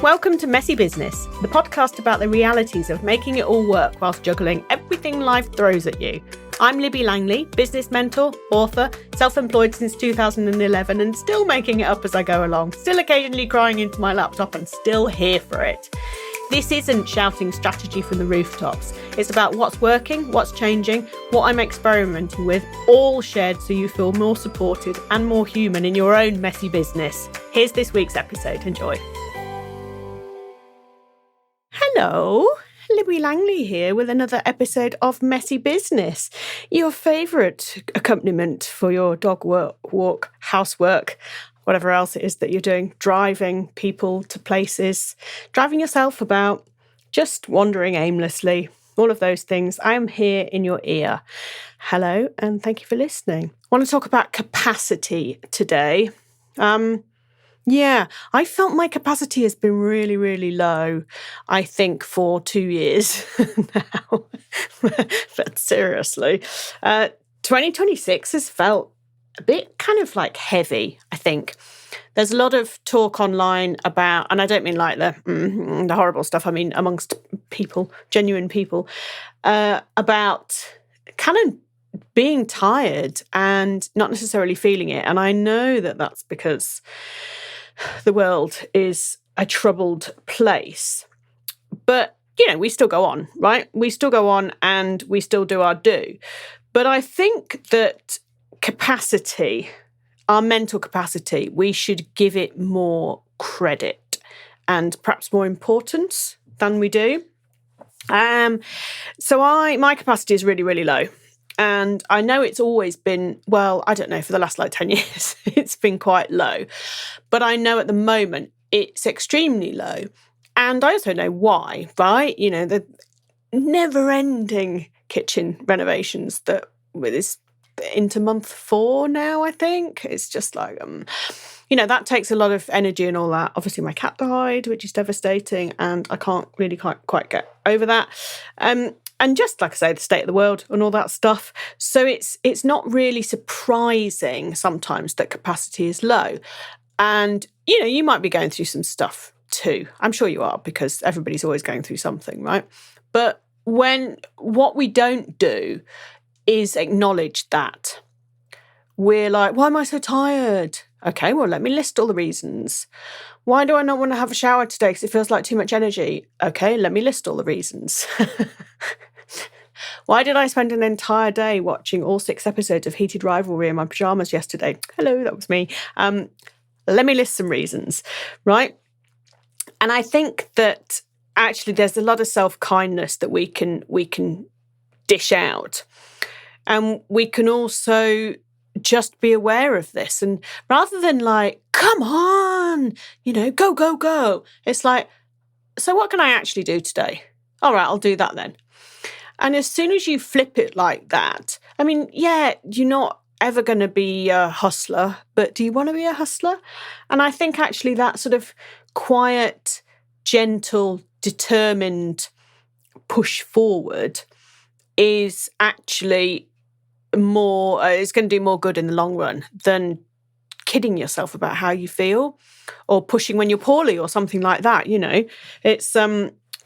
Welcome to Messy Business, the podcast about the realities of making it all work whilst juggling everything life throws at you. I'm Libby Langley, business mentor, author, self-employed since 2011 and still making it up as I go along, still occasionally crying into my laptop and still here for it. This isn't shouting strategy from the rooftops. It's about what's working, what's changing, what I'm experimenting with, all shared so you feel more supported and more human in your own messy business. Here's this week's episode. Enjoy. Hello, Libby Langley here with another episode of Messy Business, your favourite accompaniment for your dog walk, housework, whatever else it is that you're doing, driving people to places, driving yourself about, just wandering aimlessly, all of those things. I am here in your ear. Hello, and thank you for listening. I want to talk about capacity today. I felt my capacity has been really, really low, I think, for 2 years now. But seriously, 2026 has felt a bit kind of like heavy, I think. There's a lot of talk online about, and I don't mean like the horrible stuff, I mean amongst people, genuine people, about kind of being tired and not necessarily feeling it. And I know that that's because the world is a troubled place. But, we still go on, right? We still go on and we still do our do. But I think that capacity, our mental capacity, we should give it more credit and perhaps more importance than we do. So my capacity is really, really low. And I know it's always been, well, I don't know, for the last 10 years, it's been quite low. But I know at the moment it's extremely low. And I also know why, right? The never-ending kitchen renovations that is into month 4 now, I think. It's just like, that takes a lot of energy and all that. Obviously, my cat died, which is devastating, and I can't really quite get over that. And just like I say, the state of the world and all that stuff. So it's not really surprising sometimes that capacity is low. And, you might be going through some stuff too. I'm sure you are, because everybody's always going through something, right? But what we don't do is acknowledge that. We're like, why am I so tired? Okay, well, let me list all the reasons. Why do I not want to have a shower today because it feels like too much energy? Okay, let me list all the reasons. Why did I spend an entire day watching all 6 episodes of Heated Rivalry in my pajamas yesterday? Hello, that was me. Let me list some reasons, right? And I think that actually there's a lot of self-kindness that we can dish out. And we can also just be aware of this. And rather than like, come on, go, go, go. It's like, so what can I actually do today? All right, I'll do that then. And as soon as you flip it like that, I mean, yeah, you're not ever going to be a hustler, but do you want to be a hustler? And I think actually that sort of quiet, gentle, determined push forward is actually it's going to do more good in the long run than kidding yourself about how you feel or pushing when you're poorly or something like that. It's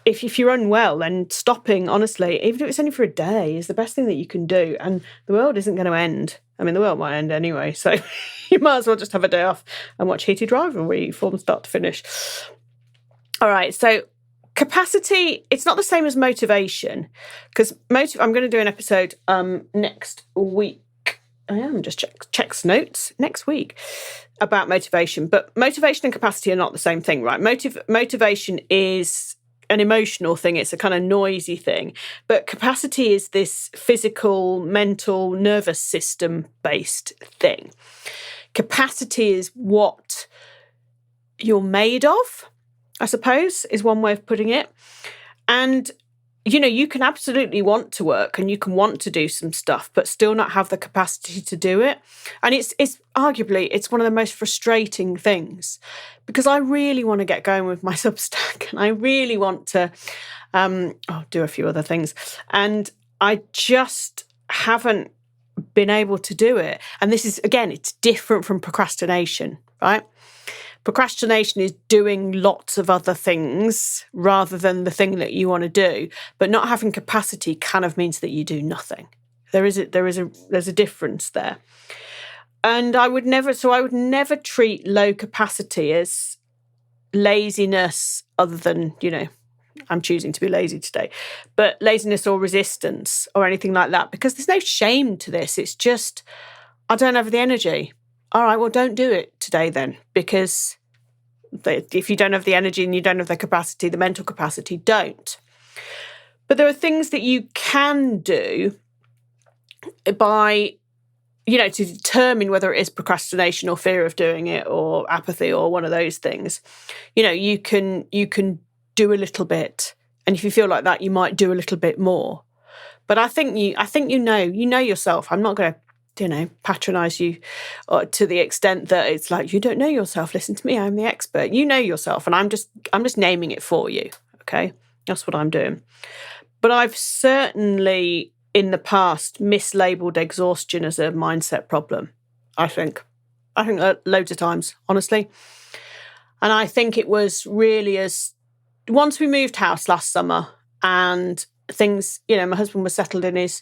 if you're unwell, then stopping, honestly, even if it's only for a day, is the best thing that you can do. And the world isn't going to end. I mean, the world might end anyway, so you might as well just have a day off and watch Heated Rivalry from start to finish. All right, so capacity, it's not the same as motivation, because I'm going to do an episode next week. I am just checks notes next week about motivation, but motivation and capacity are not the same thing, right? Motivation is an emotional thing. It's a kind of noisy thing, but capacity is this physical, mental, nervous system based thing. Capacity is what you're made of, I suppose, is one way of putting it. And, you can absolutely want to work and you can want to do some stuff, but still not have the capacity to do it. And it's arguably, it's one of the most frustrating things, because I really want to get going with my Substack and I really want to do a few other things. And I just haven't been able to do it. And this is, again, it's different from procrastination, right? Procrastination is doing lots of other things rather than the thing that you want to do. But not having capacity kind of means that you do nothing. There's a difference there. And I would never treat low capacity as laziness other than, I'm choosing to be lazy today, but laziness or resistance or anything like that, because there's no shame to this. It's just, I don't have the energy. All right, well, don't do it today then, because if you don't have the energy and you don't have the capacity, the mental capacity, don't. But there are things that you can do by, to determine whether it is procrastination or fear of doing it or apathy or one of those things. You can do a little bit, and if you feel like that, you might do a little bit more. But I think you know yourself. I'm not going to patronize you to the extent that it's like, you don't know yourself, listen to me, I'm the expert. You know yourself, and I'm just naming it for you. Okay, that's what I'm doing. But I've certainly in the past mislabeled exhaustion as a mindset problem. I think loads of times, honestly. And I think it was really as once we moved house last summer and things, my husband was settled in his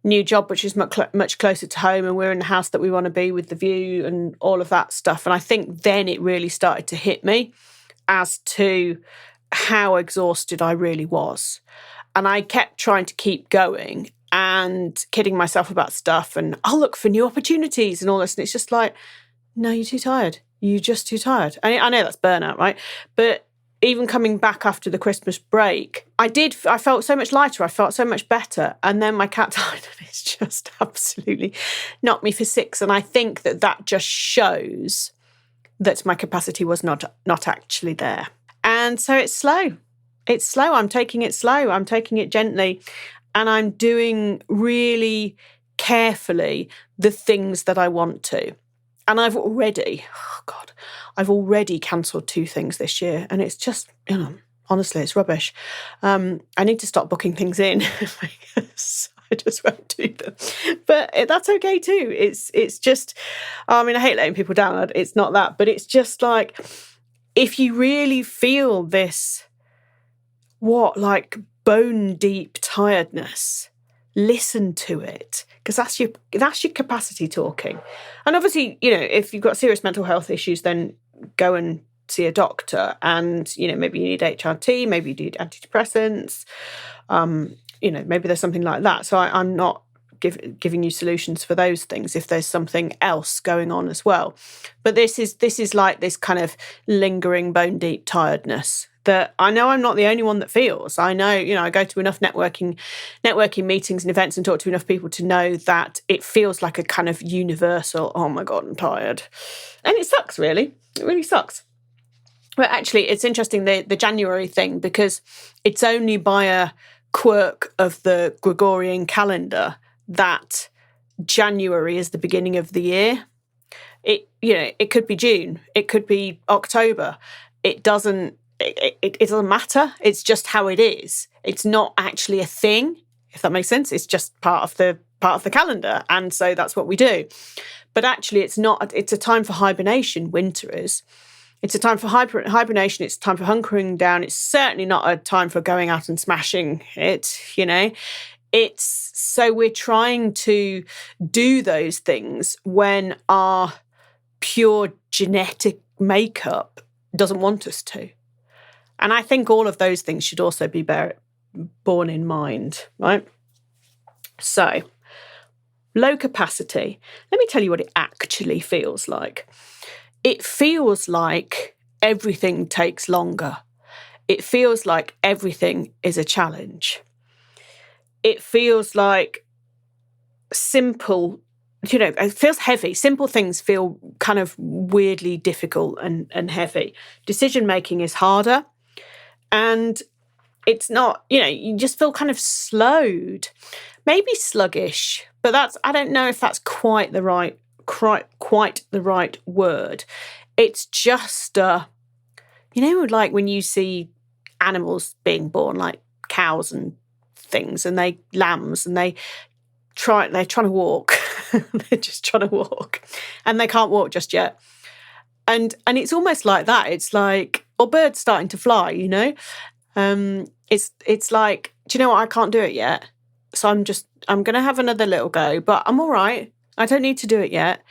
new job, which is much closer to home, and we're in the house that we want to be with the view and all of that stuff. And I think then it really started to hit me as to how exhausted I really was. And I kept trying to keep going and kidding myself about stuff, and I'll look for new opportunities and all this. And it's just like, no, you're too tired. You're just too tired. I know that's burnout, right? But even coming back after the Christmas break, I felt so much lighter. I felt so much better. And then my cat died, and it's just absolutely knocked me for six. And I think that just shows that my capacity was not actually there. And so it's slow. It's slow. I'm taking it slow. I'm taking it gently. And I'm doing really carefully the things that I want to. And I've already cancelled 2 things this year. And it's just, honestly, it's rubbish. I need to stop booking things in because I just won't do them. But that's okay too. It's just, I hate letting people down. It's not that. But it's just like, if you really feel this, bone deep tiredness, listen to it, because that's your capacity talking. And obviously, if you've got serious mental health issues, then go and see a doctor. And maybe you need HRT, maybe you need antidepressants, maybe there's something like that. So I'm not giving you solutions for those things if there's something else going on as well. But this is like this kind of lingering bone deep tiredness that I know I'm not the only one that feels. I know, I go to enough networking meetings and events and talk to enough people to know that it feels like a kind of universal, oh my God, I'm tired. And it sucks, really. It really sucks. But actually, it's interesting, the January thing, because it's only by a quirk of the Gregorian calendar that January is the beginning of the year. It could be June. It could be October. It doesn't matter. It's just how it is. It's not actually a thing, if that makes sense. It's just part of the calendar. And so that's what we do. But actually it's not. It's a time for hibernation. Winter is. It's a time for hibernation. It's a time for hunkering down. It's certainly not a time for going out and smashing it, It's so we're trying to do those things when our pure genetic makeup doesn't want us to. And I think all of those things should also be borne in mind, right? So, low capacity. Let me tell you what it actually feels like. It feels like everything takes longer. It feels like everything is a challenge. It feels like simple, it feels heavy. Simple things feel kind of weirdly difficult and heavy. Decision making is harder. And it's not, you just feel kind of slowed, maybe sluggish, but I don't know if that's quite the right word. It's just, like when you see animals being born, like cows and things, and lambs, and they're trying to walk. They're just trying to walk, and they can't walk just yet. And it's almost like that. It's like, or birds starting to fly, you know? It's like, do you know what? I can't do it yet. So I'm going to have another little go, but I'm all right. I don't need to do it yet.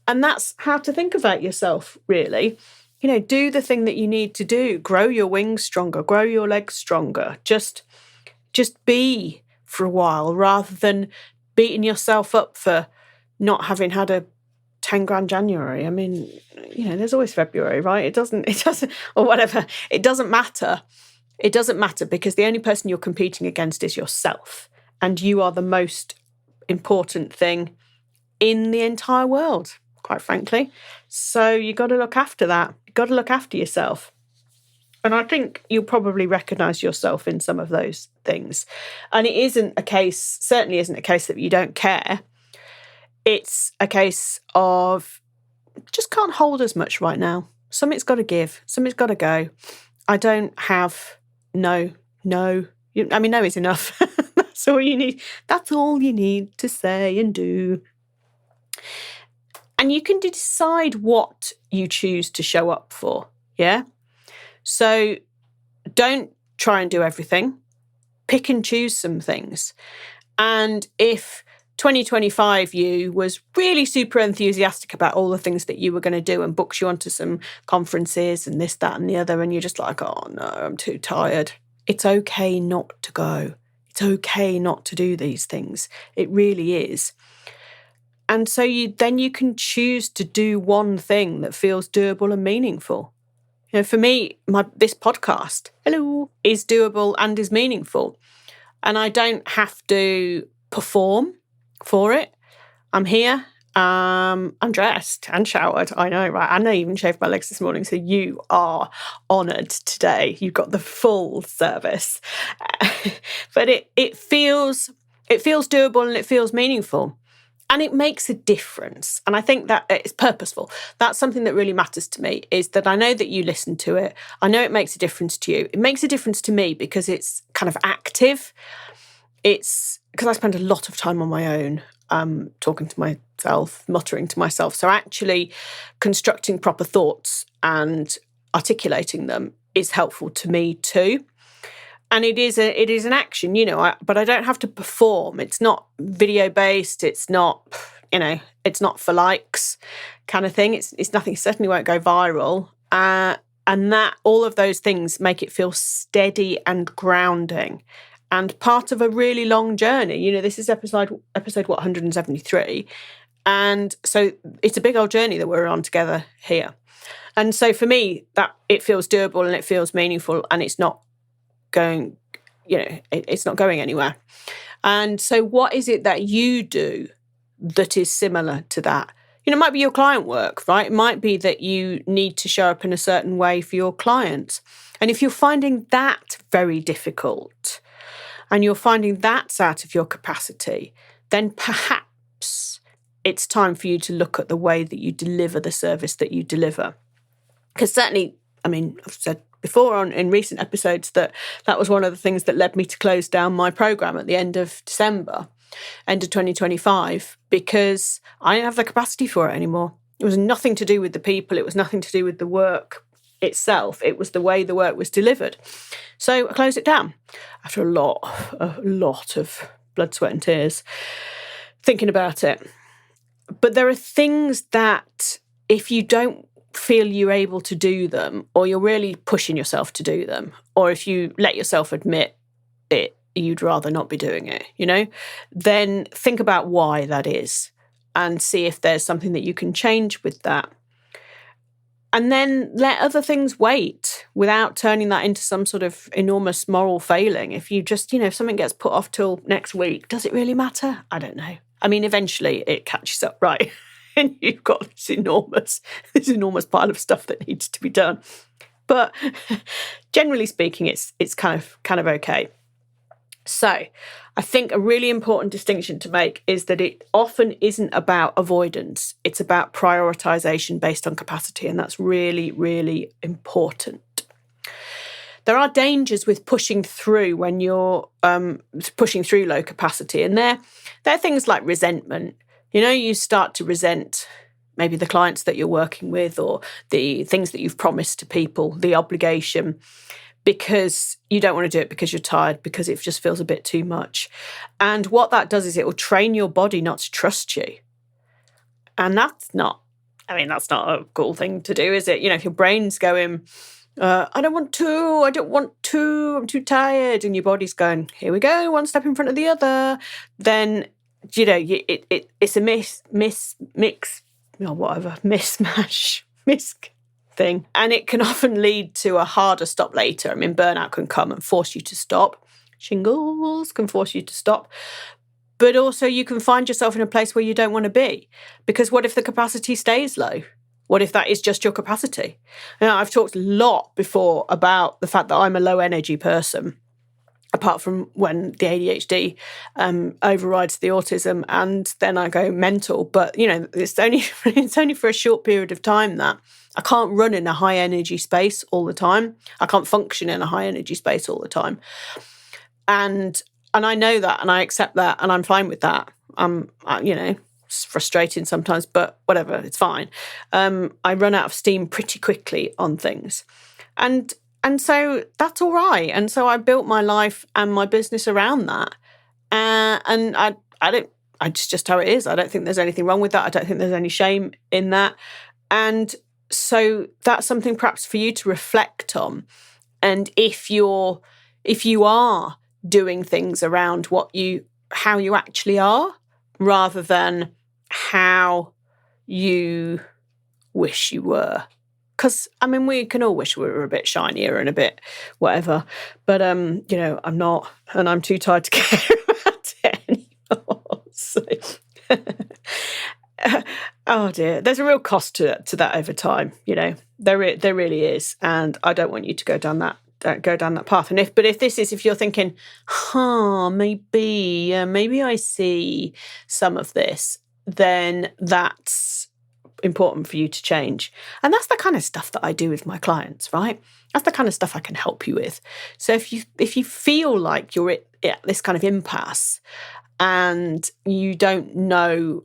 And that's how to think about yourself, really. You know, do the thing that you need to do. Grow your wings stronger, grow your legs stronger. Just be for a while, rather than beating yourself up for not having had a 10 grand January. I mean, you know, there's always February, right? It doesn't, or whatever. It doesn't matter. It doesn't matter, because the only person you're competing against is yourself. And you are the most important thing in the entire world, quite frankly. So you got to look after that. You've got to look after yourself. And I think you'll probably recognise yourself in some of those things. And it certainly isn't a case that you don't care. It's a case of just can't hold as much right now. Something's got to give. Something's got to go. I don't have no. No is enough. That's all you need. That's all you need to say and do. And you can decide what you choose to show up for. Yeah. So don't try and do everything. Pick and choose some things. And if 2025 you was really super enthusiastic about all the things that you were going to do and books you onto some conferences and this, that, and the other, and you're just like, oh no, I'm too tired. It's okay not to go. It's okay not to do these things. It really is. And so you can choose to do one thing that feels doable and meaningful. You know, for me, this podcast, is doable and is meaningful. And I don't have to perform for it. I'm here. I'm dressed and showered. I know, right? And I even shaved my legs this morning. So you are honoured today. You've got the full service. But it feels doable and it feels meaningful. And it makes a difference. And I think that it's purposeful. That's something that really matters to me, is that I know that you listen to it. I know it makes a difference to you. It makes a difference to me because it's kind of active. It's because I spend a lot of time on my own, talking to myself, muttering to myself. So actually constructing proper thoughts and articulating them is helpful to me too. And it is an action, you know, but I don't have to perform. It's not video based. It's not, you know, it's not for likes kind of thing. It's nothing. It certainly won't go viral. And that all of those things make it feel steady and grounding and part of a really long journey. You know, this is episode 173. And so it's a big old journey that we're on together here. And so for me, that it feels doable and it feels meaningful, and it's not going, you know, it's not going anywhere. And so what is it that you do that is similar to that? You know, it might be your client work, right? It might be that you need to show up in a certain way for your clients. And if you're finding that very difficult and you're finding that's out of your capacity, then perhaps it's time for you to look at the way that you deliver the service that you deliver. Because certainly, I mean, I've said before in recent episodes that was one of the things that led me to close down my program at the end of December, end of 2025, because I didn't have the capacity for it anymore. It was nothing to do with the people. It was nothing to do with the work itself. It was the way the work was delivered. So I closed it down after a lot of blood, sweat and tears thinking about it. But there are things that if you don't feel you're able to do them, or you're really pushing yourself to do them, or if you let yourself admit it, you'd rather not be doing it, you know, then think about why that is and see if there's something that you can change with that. And then let other things wait without turning that into some sort of enormous moral failing. If you just, you know, if something gets put off till next week, does it really matter? I don't know. I mean, eventually it catches up, right? And you've got this enormous pile of stuff that needs to be done. But generally speaking, it's kind of okay. So I think a really important distinction to make is that it often isn't about avoidance. It's about prioritization based on capacity. And that's really, really important. There are dangers with pushing through when you're pushing through low capacity. And they're things like resentment. You know, you start to resent maybe the clients that you're working with, or the things that you've promised to people, the obligation, because you don't want to do it because you're tired, because it just feels a bit too much. And what that does is it will train your body not to trust you. And that's not a cool thing to do, is it? If your brain's going, I don't want to, I'm too tired, and your body's going, here we go, one step in front of the other, then, it's a mismatch thing. And it can often lead to a harder stop later. Burnout can come and force you to stop. Shingles can force you to stop. But also you can find yourself in a place where you don't want to be. Because what if the capacity stays low? What if that is just your capacity? I've talked a lot before about the fact that I'm a low energy person, apart from when the ADHD overrides the autism and then I go mental. But, it's only for a short period of time that I can't run in a high energy space all the time. I can't function in a high energy space all the time. And I know that, and I accept that, and I'm fine with that. It's frustrating sometimes, but whatever, it's fine. I run out of steam pretty quickly on things. And so that's all right. And so I built my life and my business around that. And it's just how it is. I don't think there's anything wrong with that. I don't think there's any shame in that. And so that's something perhaps for you to reflect on. And if you are doing things around how you actually are, rather than how you wish you were. Because, we can all wish we were a bit shinier and a bit whatever. But, I'm not, and I'm too tired to care about it anymore. So, oh dear, there's a real cost to that over time. There really is. And I don't want you to go down that path. And if you're thinking, maybe I see some of this, then that's important for you to change. And that's the kind of stuff that I do with my clients, right? That's the kind of stuff I can help you with. So if you feel like you're at this kind of impasse and you don't know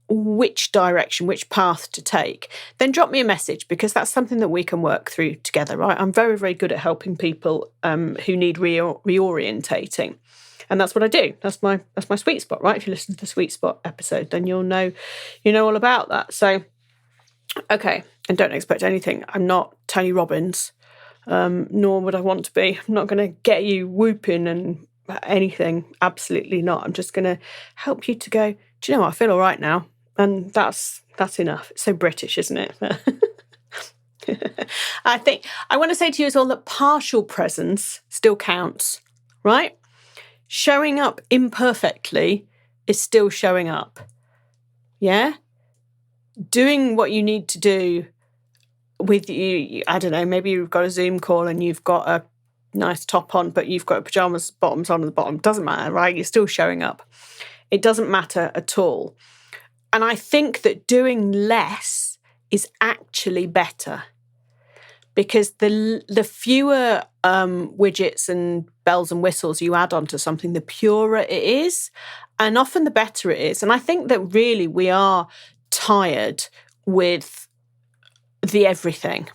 which direction, which path to take, then drop me a message, because that's something that we can work through together, right? I'm very, very good at helping people who need reorientating. And that's what I do. That's my sweet spot, right? If you listen to the sweet spot episode, then you'll know all about that. So, okay, and don't expect anything. I'm not Tony Robbins, nor would I want to be. I'm not going to get you whooping and anything. Absolutely not. I'm just going to help you to go, do you know what? I feel all right now. And that's enough. It's so British, isn't it? I think I want to say to you as well that partial presence still counts, right? Showing up imperfectly is still showing up. Yeah? Doing what you need to do with you, I don't know, maybe you've got a Zoom call and you've got a nice top on, but you've got pajamas bottoms on at the bottom. Doesn't matter, right? You're still showing up. It doesn't matter at all. And I think that doing less is actually better, because the fewer widgets and bells and whistles you add onto something, the purer it is, and often the better it is. And I think that really we are tired with the everything.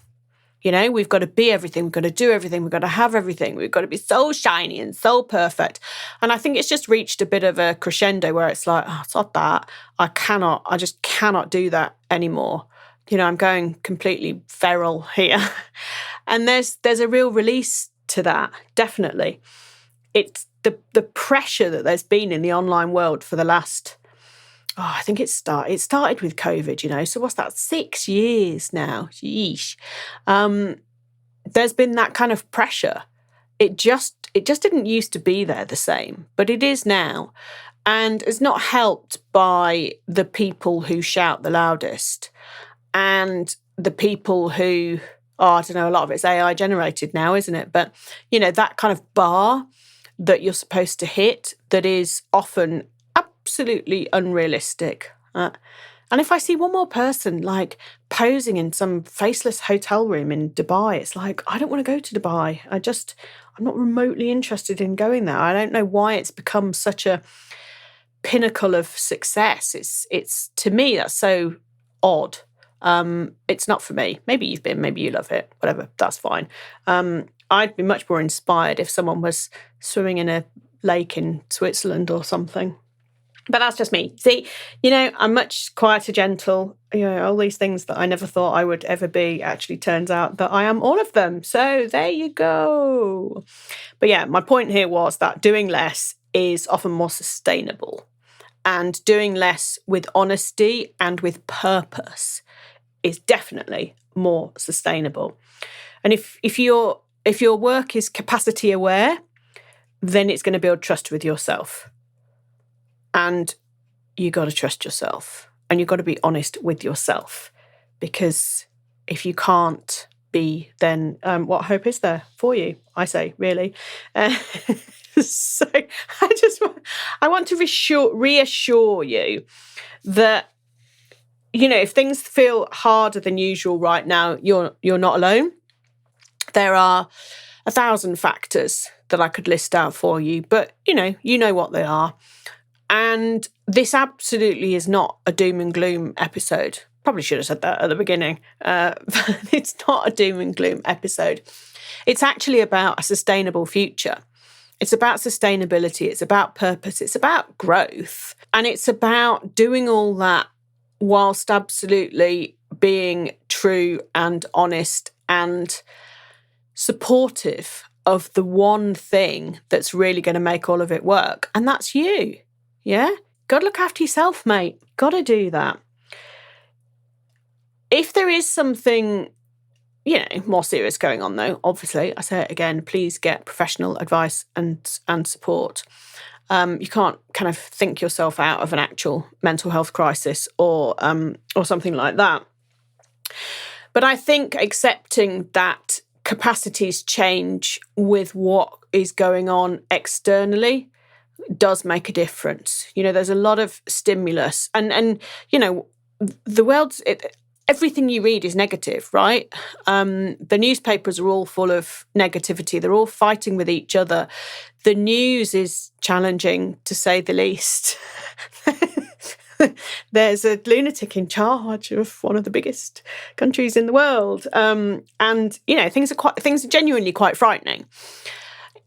We've got to be everything, we've got to do everything, we've got to have everything, we've got to be so shiny and so perfect. And I think it's just reached a bit of a crescendo where it's like, it's not that. I just cannot do that anymore. I'm going completely feral here. And there's a real release to that, definitely. It's the pressure that there's been in the online world for the last, I think it started with COVID, so what's that, 6 years now? Yeesh. There's been that kind of pressure. It just didn't used to be there the same, but it is now. And it's not helped by the people who shout the loudest and the people who, I don't know, a lot of it's AI generated now, isn't it? But, that kind of bar that you're supposed to hit that is often absolutely unrealistic. And if I see one more person posing in some faceless hotel room in Dubai, it's like, I don't want to go to Dubai. I'm not remotely interested in going there. I don't know why it's become such a pinnacle of success. It's to me, that's so odd. It's not for me. Maybe you've been, maybe you love it, whatever, that's fine. I'd be much more inspired if someone was swimming in a lake in Switzerland or something. But that's just me. See, I'm much quieter, gentle, all these things that I never thought I would ever be. Actually turns out that I am all of them. So there you go. But yeah, my point here was that doing less is often more sustainable, and doing less with honesty and with purpose is definitely more sustainable. And if your work is capacity aware, then it's going to build trust with yourself. And you got to trust yourself, and you've got to be honest with yourself, because if you can't be, then what hope is there for you? I say, really. So I want to reassure you that, if things feel harder than usual right now, you're not alone. There are 1,000 factors that I could list out for you, but you know what they are. And this absolutely is not a doom and gloom episode. Probably should have said that at the beginning. It's not a doom and gloom episode. It's actually about a sustainable future. It's about sustainability. It's about purpose. It's about growth. And it's about doing all that whilst absolutely being true and honest and supportive of the one thing that's really going to make all of it work. And that's you. Yeah? Got to look after yourself, mate. Got to do that. If there is something, more serious going on, though, obviously, I say it again, please get professional advice and support. You can't kind of think yourself out of an actual mental health crisis or something like that. But I think accepting that capacities change with what is going on externally does make a difference. There's a lot of stimulus, and the world's everything you read is negative, right? The newspapers are all full of negativity. They're all fighting with each other. The news is challenging, to say the least. There's a lunatic in charge of one of the biggest countries in the world, and things are genuinely quite frightening.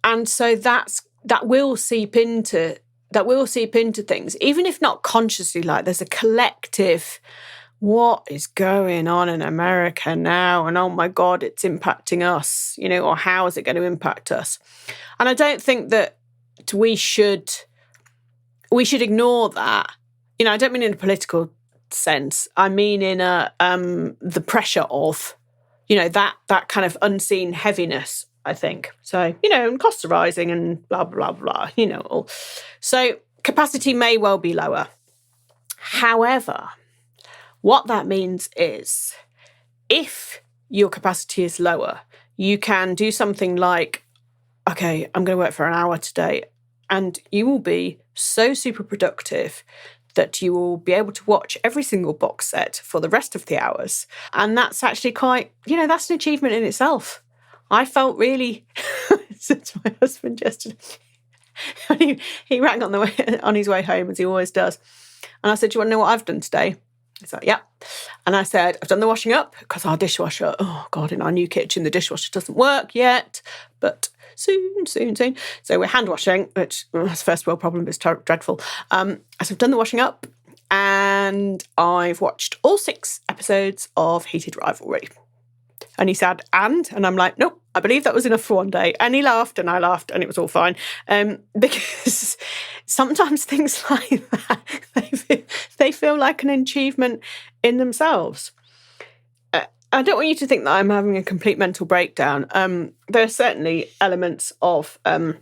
And so that will seep into things, even if not consciously. Like, there's a collective, what is going on in America now? And oh my God, it's impacting us, or how is it going to impact us? And I don't think that we should ignore that. I don't mean in a political sense. I mean in the pressure of, that kind of unseen heaviness, I think. So, and costs are rising and blah, blah, blah, all. So capacity may well be lower. However, what that means is if your capacity is lower, you can do something like, okay, I'm going to work for an hour today, and you will be so super productive that you will be able to watch every single box set for the rest of the hours. And that's actually quite, that's an achievement in itself. I felt really, said to my husband yesterday, he rang on his way home, as he always does. And I said, do you want to know what I've done today? He's like, yeah. And I said, I've done the washing up, because our dishwasher, oh God, in our new kitchen, the dishwasher doesn't work yet, but soon. So we're hand washing, which is a first world problem, it's dreadful. So I've done the washing up, and I've watched all 6 episodes of Heated Rivalry. And he said, and I'm like, nope, I believe that was enough for one day. And he laughed, and I laughed, and it was all fine. Because sometimes things like that, they feel like an achievement in themselves. I don't want you to think that I'm having a complete mental breakdown. There are certainly elements of that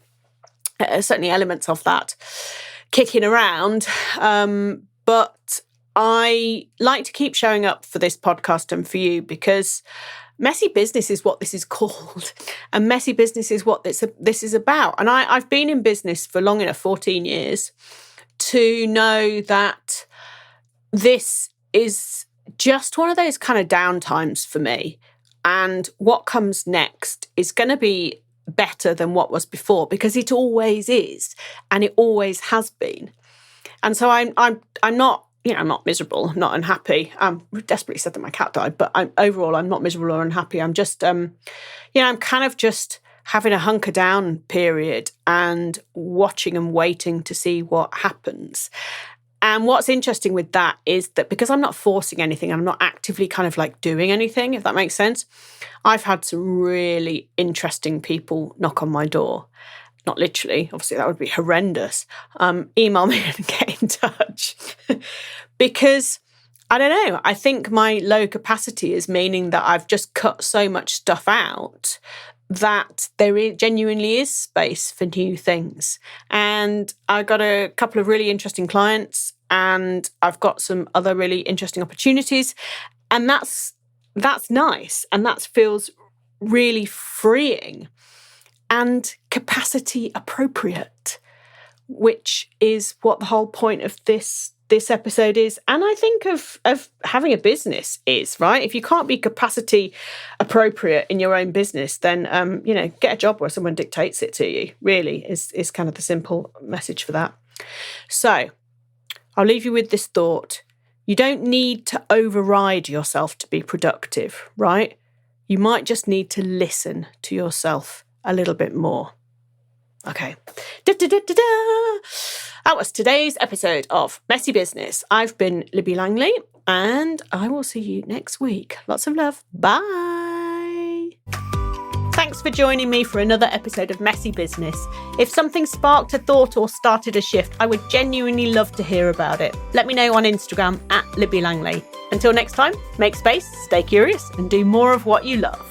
kicking around, but I like to keep showing up for this podcast and for you, because messy business is what this is called, and messy business is what this is about. And I've been in business for long enough, 14 years, to know that this is just one of those kind of downtimes for me. And what comes next is going to be better than what was before, because it always is, and it always has been. And so I'm not I'm not miserable, I'm not unhappy. We've desperately said that my cat died, but overall, I'm not miserable or unhappy. I'm just, I'm kind of just having a hunker down period and watching and waiting to see what happens. And what's interesting with that is that because I'm not forcing anything, I'm not actively kind of like doing anything, if that makes sense. I've had some really interesting people knock on my door. Not literally, obviously that would be horrendous. Email me and get in touch. Because, I don't know, I think my low capacity is meaning that I've just cut so much stuff out that there genuinely is space for new things. And I got a couple of really interesting clients, and I've got some other really interesting opportunities. And that's nice. And that feels really freeing and capacity appropriate, which is what the whole point of this episode is. And I think of having a business is, right? If you can't be capacity appropriate in your own business, then, get a job where someone dictates it to you, really is kind of the simple message for that. So I'll leave you with this thought. You don't need to override yourself to be productive, right? You might just need to listen to yourself a little bit more. Okay. That was today's episode of Messy Business. I've been Libby Langley, and I will see you next week. Lots of love. Bye. Thanks for joining me for another episode of Messy Business. If something sparked a thought or started a shift, I would genuinely love to hear about it. Let me know on Instagram @Libby Langley. Until next time, make space, stay curious, and do more of what you love.